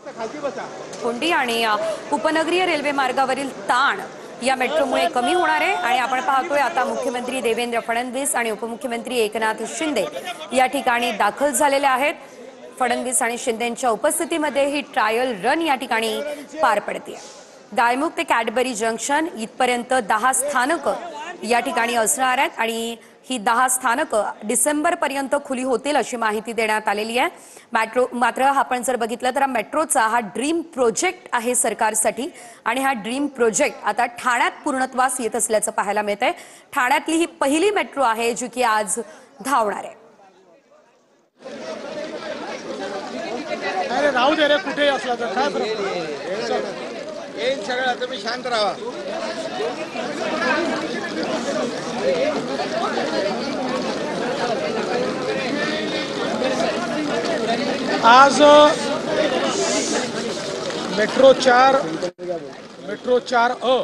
कोंडी आणि उपनगरीय रेल्वे मार्गावरील ताण या मेट्रोमुळे कमी होणार आहे आणि आपण पाहतोय आता मुख्यमंत्री देवेंद्र फडणवीस आणि उपमुख्यमंत्री एकनाथ शिंदे या ठिकाणी दाखल झालेले आहेत। फडणवीस आणि शिंदेंच्या उपस्थितीमध्ये ही ट्रायल रन या ठिकाणी पार पडते। गायमुख ते कॅडबरी जंक्शन इथपर्यंत 10 स्थानकं या ठिकाणी असणार आहेत आणि ही 10 स्थानकं डिसेंबर पर्यंत खुली होतील अशी माहिती देण्यात आलेली आहे। मात्र आपण जर बघितलं तर मेट्रोचा हा ड्रीम प्रोजेक्ट आहे सरकारसाठी आणि हा ड्रीम प्रोजेक्ट आता ठाण्यात पूर्णत्वास येत असल्याचं पाहायला मिळतंय। ठाण्यातली ही पहिली मेट्रो आहे जी की आज धावणार आहे। अरे राहू दे रे, कुठेही असला तर काय येईल सगळं, तुम्ही शांत राहा। आज मेट्रो 4 अ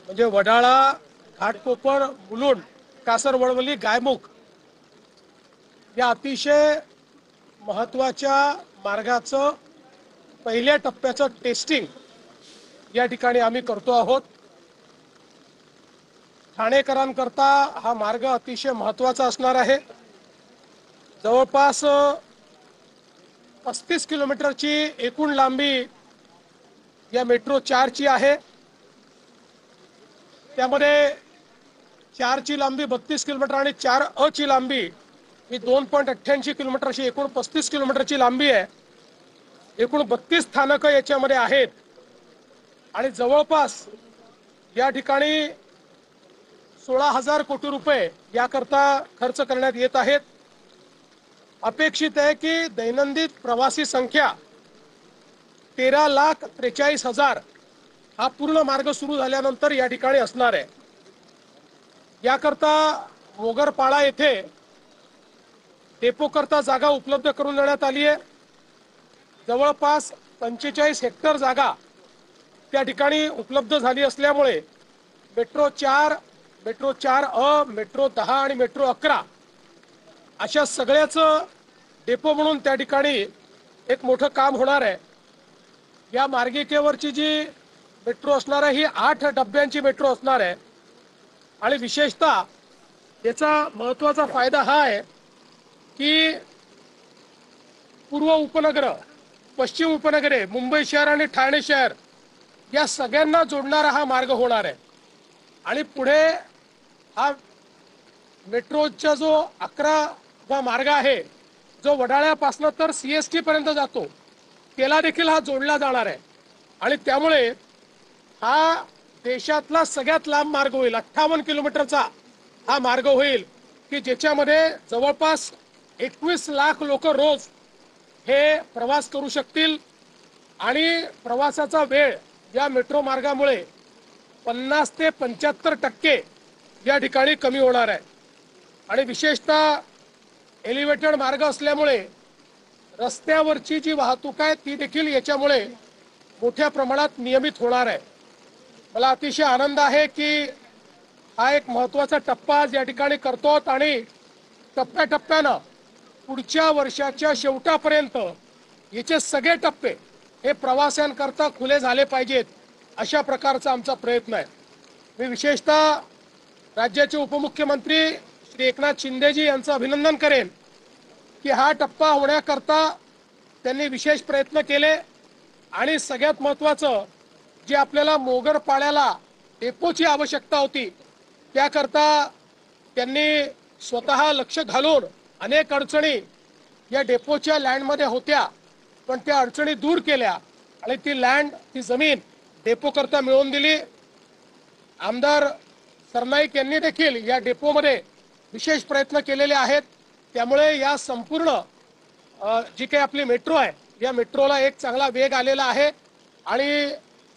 म्हणजे वडाळा, घाटकोपर, मुलुंड, कासरवडवली, गायमुख या अतिशय महत्त्वाच्या मार्गाचं पहिल्या टप्प्याचं टेस्टिंग या ठिकाणी आम्ही करतो आहोत। ठाणेकरांकरता हा मार्ग अतिशय महत्त्वाचा असणार आहे। जवळपास 35 किलोमीटरची एकूण लांबी या मेट्रो 4 ची आहे। त्यामध्ये 4 ची लांबी 32 किलोमीटर आणि 4 अ ची लांबी ही 2.88 किलोमीटर अशी एकूण 35 किलोमीटरची लांबी आहे। एकूण 32 स्थानकं याच्यामध्ये आहेत आणि जवळपास या ठिकाणी 16,000 कोटी रुपये याकरता खर्च करण्यात येत आहेत। अपेक्षित आहे की दैनंदिन प्रवासी संख्या 13,43,000 हा पूर्ण मार्ग सुरू झाल्यानंतर या ठिकाणी असणार आहे। याकरता मोगरपाडा येथे डेपो करता जागा उपलब्ध करून देण्यात आली आहे। जवळपास 45 हेक्टर जागा त्या ठिकाणी उपलब्ध झाली असल्यामुळे मेट्रो 4, मेट्रो 4 अ, मेट्रो 10 आणि मेट्रो 11 अशा सगळ्याच डेपो म्हणून त्या ठिकाणी एक मोठं काम होणार आहे। या मार्गिकेवरची जी मेट्रो असणार आहे ही 8 डब्यांची मेट्रो असणार आहे आणि विशेषतः याचा महत्त्वाचा फायदा हा आहे की पूर्व उपनगर, पश्चिम उपनगरे, मुंबई शहर आणि ठाणे शहर या सगळ्यांना जोडणारा हा मार्ग होणार आहे आणि पुढे हा मेट्रोचा जो 11वा मार्ग आहे जो वडाळ्यापासून तर CST पर्यंत जातो त्याला देखील हा जोडला जाणार आहे आणि त्यामुळे हा देशातला सगळ्यात लांब मार्ग होईल। 58 किलोमीटरचा हा मार्ग होईल की ज्याच्यामध्ये जवळपास 21 लाख लोक रोज हे प्रवास करू शकतील आणि प्रवासाचा वेळ या मेट्रो मार्गामुळे 50 ते 75% या ठिकाणी कमी होणार आहे आणि विशेषतः एलिव्हेटेड मार्ग असल्यामुळे रस्त्यावरची जी वाहतूक आहे ती देखील याच्यामुळे मोठ्या प्रमाणात नियमित होणार आहे। मला अतिशय आनंद आहे की हा एक महत्त्वाचा टप्पा आज या ठिकाणी करतो आणि टप्प्याटप्प्यानं पुढच्या वर्षाच्या शेवटापर्यंत याचे सगळे टप्पे हे प्रवाशांकरता खुले झाले पाहिजेत अशा प्रकारचा आमचा प्रयत्न आहे। मी विशेषतः राज्याचे उपमुख्यमंत्री श्री एकनाथ शिंदेजी यांचं अभिनंदन करेन की हा टप्पा होण्याकरता त्यांनी विशेष प्रयत्न केले आणि सगळ्यात महत्त्वाचं जे आपल्याला मोगरपाड्याला डेपोची आवश्यकता होती त्याकरता त्यांनी स्वतः लक्ष घालून अनेक अडचणी या डेपोच्या लँडमध्ये होत्या पण त्या अडचणी दूर केल्या आणि ती लँड, ती जमीन डेपो करता मिळवून दिली। आमदार सरनाईक यांनी देखील या डेपोमध्ये विशेष प्रयत्न केलेले आहेत। त्यामुळे या संपूर्ण जी काही आपली मेट्रो आहे या मेट्रोला एक चांगला वेग आलेला आहे आणि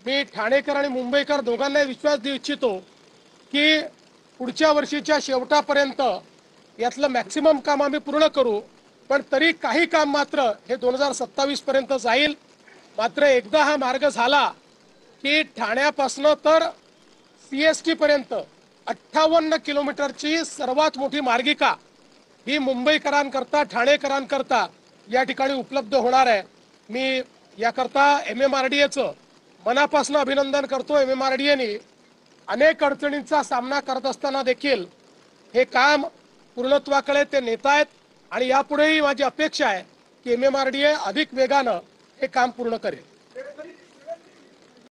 मी ठाणेकर आणि मुंबईकर दोघांना विश्वास देऊ इच्छितो की पुढच्या वर्षीच्या शेवटापर्यंत यातलं मॅक्सिमम काम आम्ही पूर्ण करू पण तरी काही काम मात्र हे 2027 पर्यंत जाईल। मात्र एकदा हा मार्ग झाला की ठाण्यापासून तर CST पर्यंत 58 किलोमीटरची सर्वात मोठी मार्गिका ही मुंबईकरांकरता, ठाणेकरांकरता या ठिकाणी उपलब्ध होणार आहे मी याकरता MMRDAचं मनापासून अभिनंदन करतो। MMRDAने अनेक अडचणींचा सामना करत असताना देखील हे काम पूर्णत्वाकडे ते नेत आहेत आणि यापुढेही माझी अपेक्षा आहे की MMRDA अधिक वेगानं हे काम पूर्ण करेल।